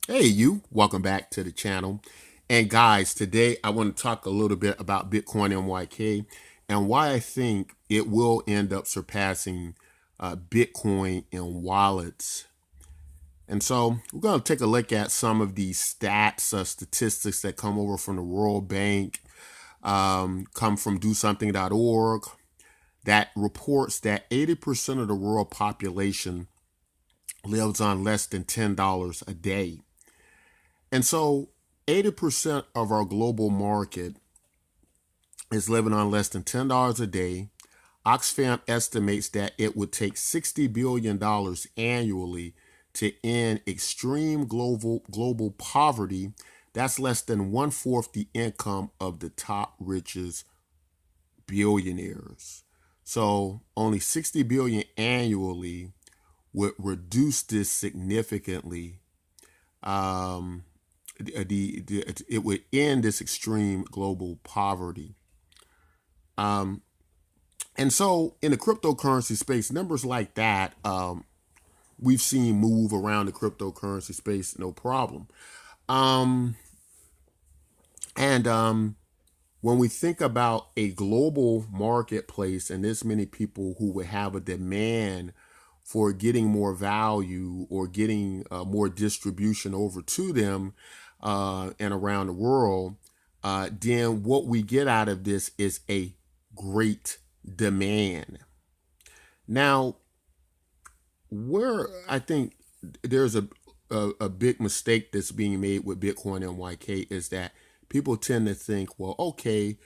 Hey, welcome back to the channel. And guys, today I want to talk a little bit about Bitcoin and why I think it will end up surpassing Bitcoin in wallets. And so we're going to take a look at some of these statistics that come over from the World Bank, come from DoSomething.org, that reports that 80% of the world population lives on less than $10 a day. And so 80% of our global market is living on less than $10 a day. Oxfam estimates that it would take $60 billion annually to end extreme global poverty. That's less than one-fourth the income of the top richest billionaires. So only 60 billion annually would reduce this significantly. Um, it would end this extreme global poverty. Um, and so in the cryptocurrency space, numbers like that we've seen move around the cryptocurrency space, no problem. Um, and when we think about a global marketplace and this many people who would have a demand for getting more value or getting more distribution over to them and around the world, then what we get out of this is a great demand. Now, where I think there's a big mistake that's being made with Bitcoin and YK is that people tend to think, well, okay,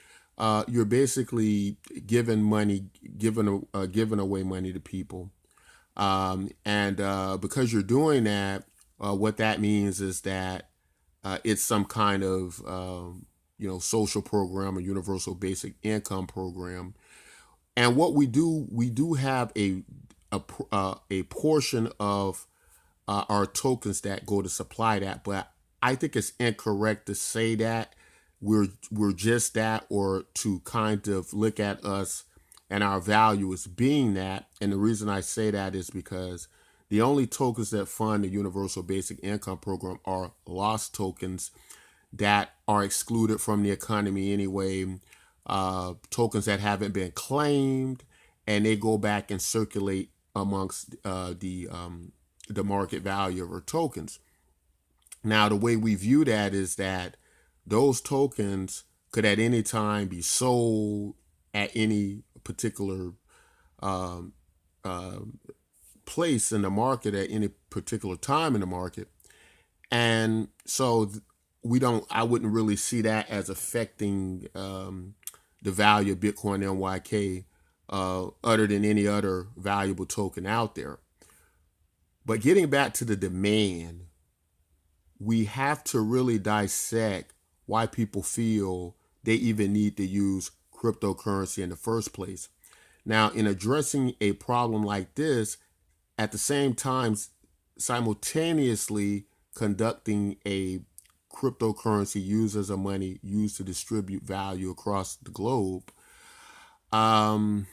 you're basically giving money, giving away money to people, and because you're doing that, what that means is that it's some kind of social program or universal basic income program. And what we do have a portion of our tokens that go to supply that, but I think it's incorrect to say that we're just that, or to kind of look at us and our value as being that. And the reason I say that is because the only tokens that fund the universal basic income program are lost tokens that are excluded from the economy anyway, tokens that haven't been claimed, and they go back and circulate amongst the market value of our tokens. Now, the way we view that is that those tokens could at any time be sold at any particular um, uh, place in the market at any particular time in the market. And so we don't, I wouldn't really see that as affecting the value of Bitcoin NYK other than any other valuable token out there. But getting back to the demand, we have to really dissect why people feel they even need to use cryptocurrency in the first place. Now, in addressing a problem like this, at the same time, simultaneously conducting a cryptocurrency used as a money used to distribute value across the globe, um,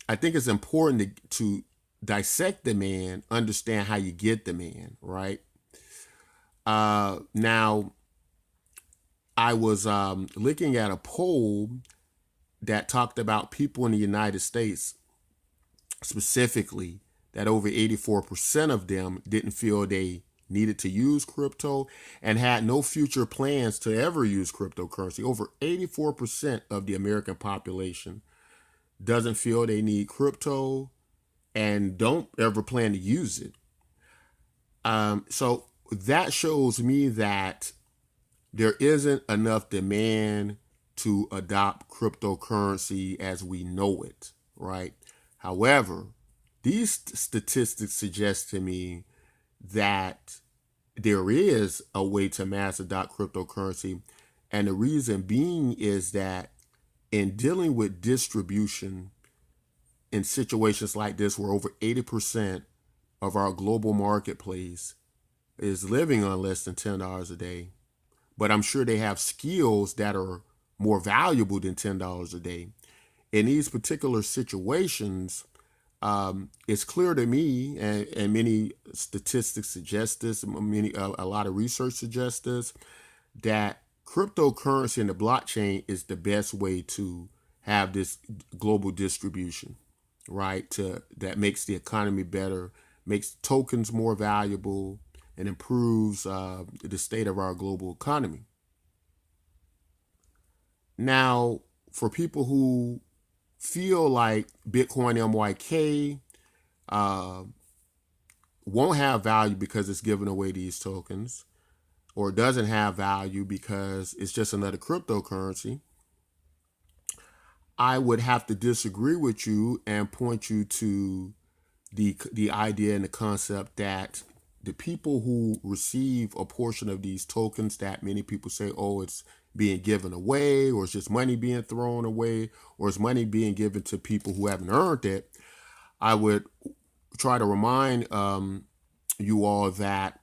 I think it's important to dissect demand, understand how you get demand, right? Now, I was looking at a poll that talked about people in the United States specifically, that over 84% of them didn't feel they needed to use crypto and had no future plans to ever use cryptocurrency. Over 84% of the American population doesn't feel they need crypto and don't ever plan to use it. So that shows me that there isn't enough demand to adopt cryptocurrency as we know it, right? However, these statistics suggest to me that there is a way to mass adopt cryptocurrency. And the reason being is that in dealing with distribution in situations like this, where over 80% of our global marketplace is living on less than $10 a day, but I'm sure they have skills that are more valuable than $10 a day. In these particular situations, It's clear to me, and many statistics suggest this, a lot of research suggests this, that cryptocurrency and the blockchain is the best way to have this global distribution, right? That makes the economy better, makes tokens more valuable, and improves the state of our global economy. Now, for people who feel like Bitcoin uh, won't have value because it's giving away these tokens, or doesn't have value because it's just another cryptocurrency, I would have to disagree with you and point you to the idea and the concept that the people who receive a portion of these tokens, that many people say, oh, it's being given away, or it's just money being thrown away, or it's money being given to people who haven't earned it, I would try to remind you all that,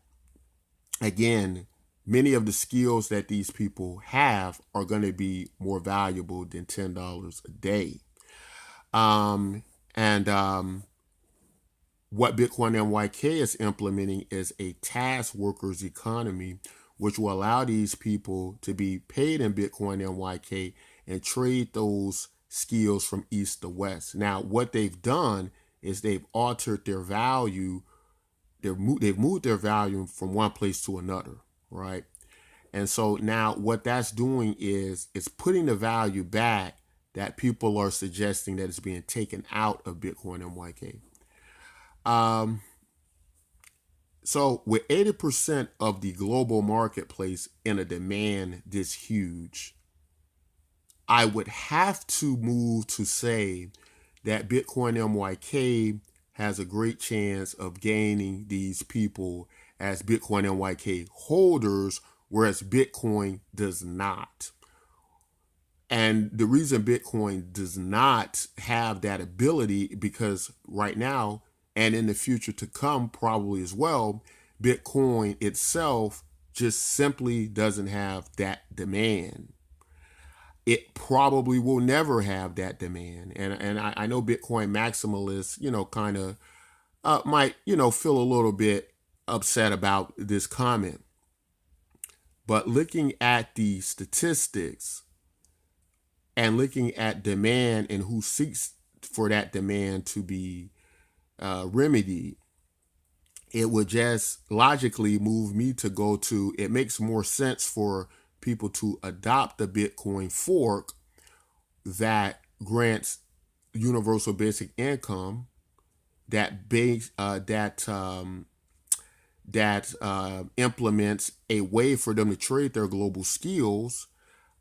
again, many of the skills that these people have are going to be more valuable than $10 a day. And what Btcmyk is implementing is a task workers economy, which will allow these people to be paid in Btcmyk and trade those skills from east to west. Now, what they've done is they've altered their value. They've moved their value from one place to another, right? And so now what that's doing is it's putting the value back that people are suggesting that it's being taken out of Btcmyk. So with 80% of the global marketplace in a demand this huge, I would have to move to say that Btcmyk has a great chance of gaining these people as Btcmyk holders, whereas Bitcoin does not. And the reason Bitcoin does not have that ability, because right now and in the future to come probably as well, Bitcoin itself just simply doesn't have that demand. It probably will never have that demand. And I know Bitcoin maximalists, kind of might, feel a little bit upset about this comment. But looking at the statistics and looking at demand and who seeks for that demand to be remedied, it would just logically move me to go to, it makes more sense for people to adopt the Bitcoin fork that grants universal basic income, that implements a way for them to trade their global skills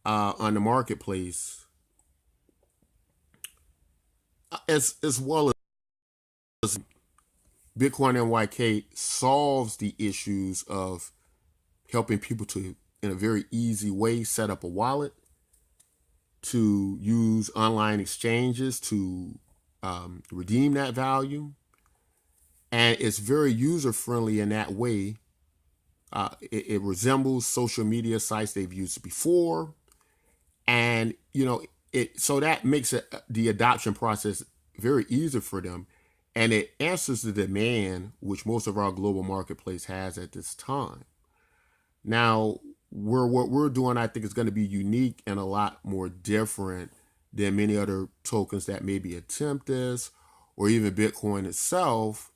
on the marketplace, as well as Btcmyk solves the issues of helping people to, in a very easy way, set up a wallet, to use online exchanges to redeem that value. And it's very user-friendly in that way. It resembles social media sites they've used before. And, so that makes the adoption process very easy for them. And it answers the demand which most of our global marketplace has at this time. Now, what we're doing, I think, is going to be unique and a lot more different than many other tokens that maybe attempt this, or even Bitcoin itself,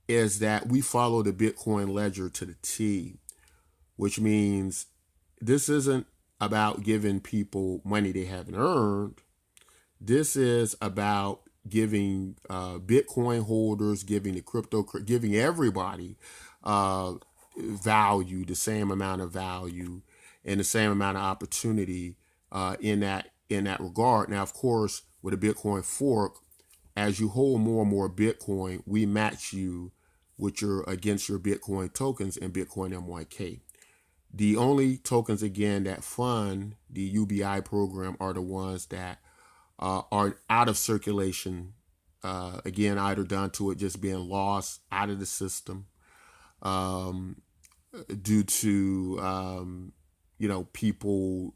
is that we follow the Bitcoin ledger to the T, which means this isn't about giving people money they haven't earned. This is about giving Bitcoin holders, giving giving everybody value, the same amount of value and the same amount of opportunity in that regard. Now, of course, with a Bitcoin fork, as you hold more and more Bitcoin, we match you with against your Bitcoin tokens in Btcmyk. The only tokens, again, that fund the UBI program are the ones that are out of circulation, again, either done to it just being lost out of the system due to, people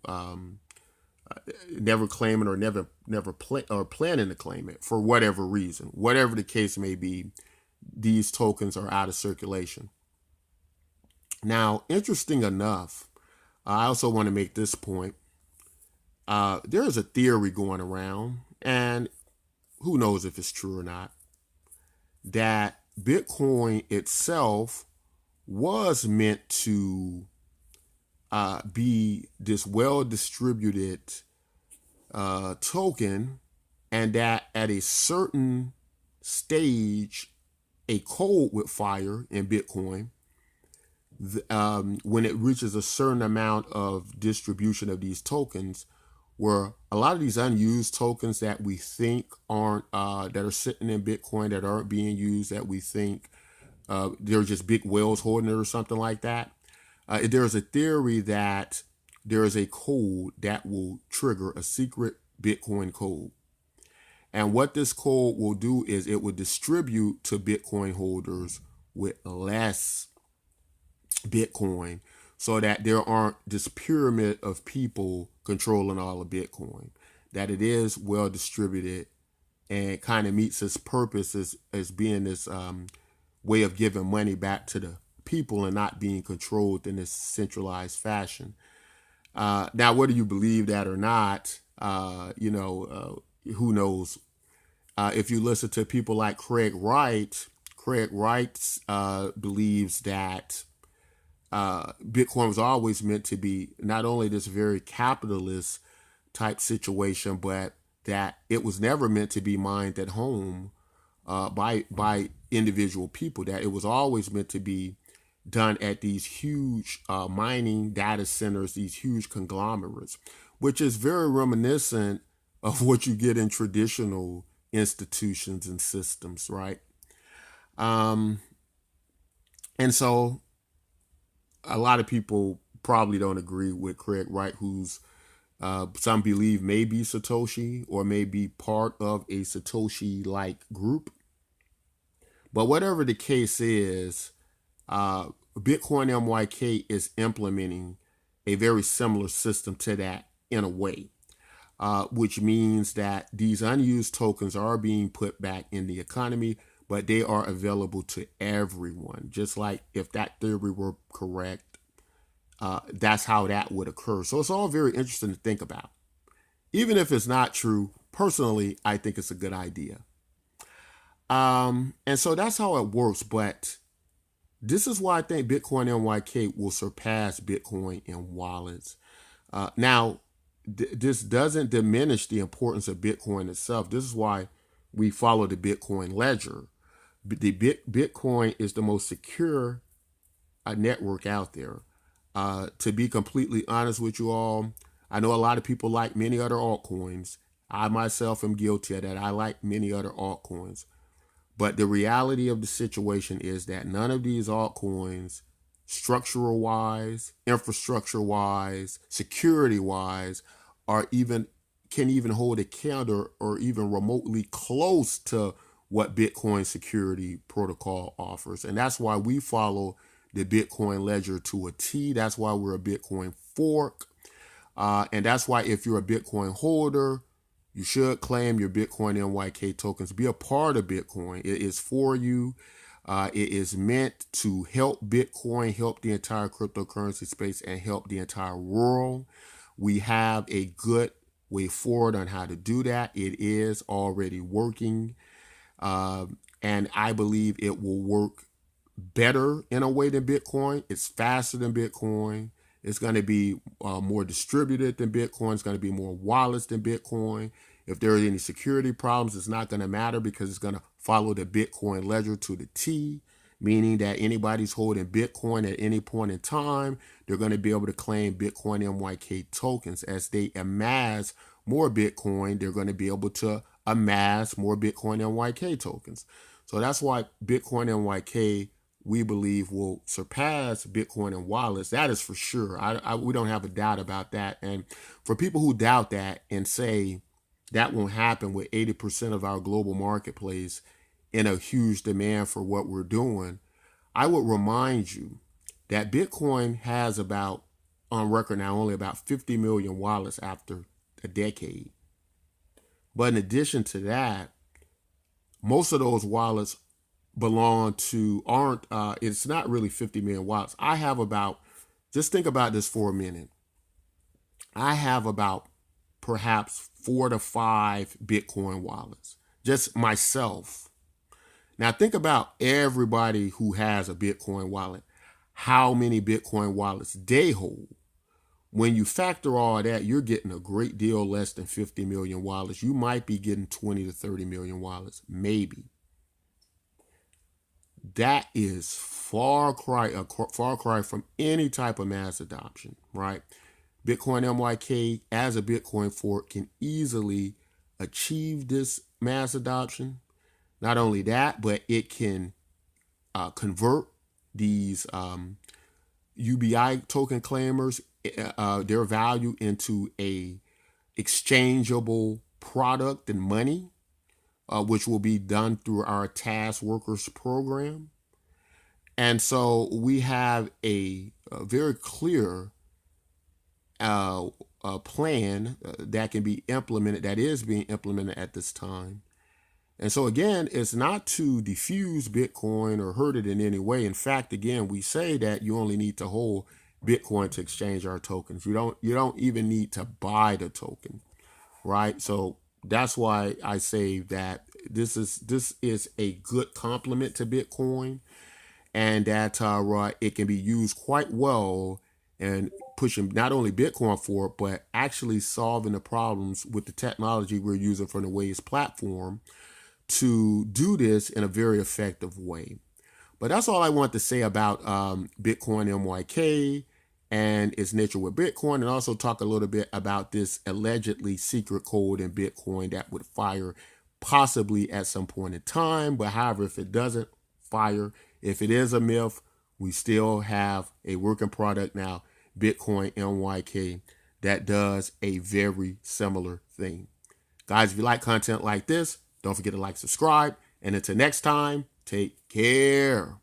never claiming or never planning to claim it for whatever reason. Whatever the case may be, these tokens are out of circulation. Now, interesting enough, I also want to make this point. There is a theory going around, and who knows if it's true or not, that Bitcoin itself was meant to be this well-distributed token, and that at a certain stage, a code would fire in Bitcoin when it reaches a certain amount of distribution of these tokens, where a lot of these unused tokens that we think aren't, that are sitting in Bitcoin that aren't being used, that we think they're just big whales holding it or something like that. There's a theory that there is a code that will trigger a secret Bitcoin code. And what this code will do is it will distribute to Bitcoin holders with less Bitcoin, so that there aren't this pyramid of people controlling all of Bitcoin, that it is well distributed and kind of meets its purpose as being this way of giving money back to the people and not being controlled in this centralized fashion. Now, whether you believe that or not, who knows? If you listen to people like Craig Wright believes that Bitcoin was always meant to be not only this very capitalist type situation, but that it was never meant to be mined at home by individual people, that it was always meant to be done at these huge mining data centers, these huge conglomerates, which is very reminiscent of what you get in traditional institutions and systems, right? And so a lot of people probably don't agree with Craig Wright, who's some believe may be Satoshi or may be part of a Satoshi-like group. But whatever the case is, Btcmyk is implementing a very similar system to that in a way, which means that these unused tokens are being put back in the economy, but they are available to everyone. Just like if that theory were correct, that's how that would occur. So it's all very interesting to think about. Even if it's not true, personally, I think it's a good idea. And so that's how it works. But this is why I think Btcmyk will surpass Bitcoin in wallets. Now, this doesn't diminish the importance of Bitcoin itself. This is why we follow the Bitcoin ledger. The Bitcoin is the most secure network out there. To be completely honest with you all, I know a lot of people like many other altcoins. I myself am guilty of that. I like many other altcoins. But the reality of the situation is that none of these altcoins, structural wise, infrastructure wise, security wise, can even hold a candle or even remotely close to what Bitcoin security protocol offers. And that's why we follow the Bitcoin ledger to a T. That's why we're a Bitcoin fork. And that's why if you're a Bitcoin holder, you should claim your Btcmyk tokens. Be a part of Bitcoin. It is for you. It is meant to help Bitcoin, help the entire cryptocurrency space, and help the entire world. We have a good way forward on how to do that. It is already working. And I believe it will work better in a way than Bitcoin. It's faster than Bitcoin. It's going to be more distributed than Bitcoin. It's going to be more wallets than Bitcoin. If there are any security problems, it's not going to matter because it's going to follow the Bitcoin ledger to the T, meaning that anybody's holding Bitcoin at any point in time, they're going to be able to claim Btcmyk tokens. As they amass more Bitcoin, they're going to be able to amass more Btcmyk tokens. So that's why Btcmyk, we believe, will surpass Bitcoin and wallets. That is for sure. We don't have a doubt about that. And for people who doubt that and say that won't happen with 80% of our global marketplace in a huge demand for what we're doing, I would remind you that Bitcoin has about, on record now, only about 50 million wallets after a decade. But in addition to that, most of those wallets belong to aren't it's not really 50 million wallets. I have about, just think about this for a minute. I have about perhaps 4 to 5 Bitcoin wallets, just myself. Now think about everybody who has a Bitcoin wallet, how many Bitcoin wallets they hold. When you factor all that, you're getting a great deal less than 50 million wallets. You might be getting 20 to 30 million wallets, maybe. That is a far cry from any type of mass adoption, right? Btcmyk as a Bitcoin fork can easily achieve this mass adoption. Not only that, but it can convert these UBI token claimers, their value into a exchangeable product and money, which will be done through our task workers program. And so we have a very clear plan that can be implemented, that is being implemented at this time. And so again, it's not to diffuse Bitcoin or hurt it in any way. In fact, again, we say that you only need to hold Bitcoin to exchange our tokens. You don't even need to buy the token, right? So that's why I say that this is a good complement to Bitcoin, and that it can be used quite well and pushing not only Bitcoin forward, but actually solving the problems with the technology we're using from the Waves platform to do this in a very effective way. But that's all I want to say about Btcmyk and its nature with Bitcoin, and also talk a little bit about this allegedly secret code in Bitcoin that would fire possibly at some point in time. But however, if it doesn't fire, if it is a myth, we still have a working product now, Btcmyk, that does a very similar thing. Guys, if you like content like this, don't forget to like, subscribe, and until next time, take care.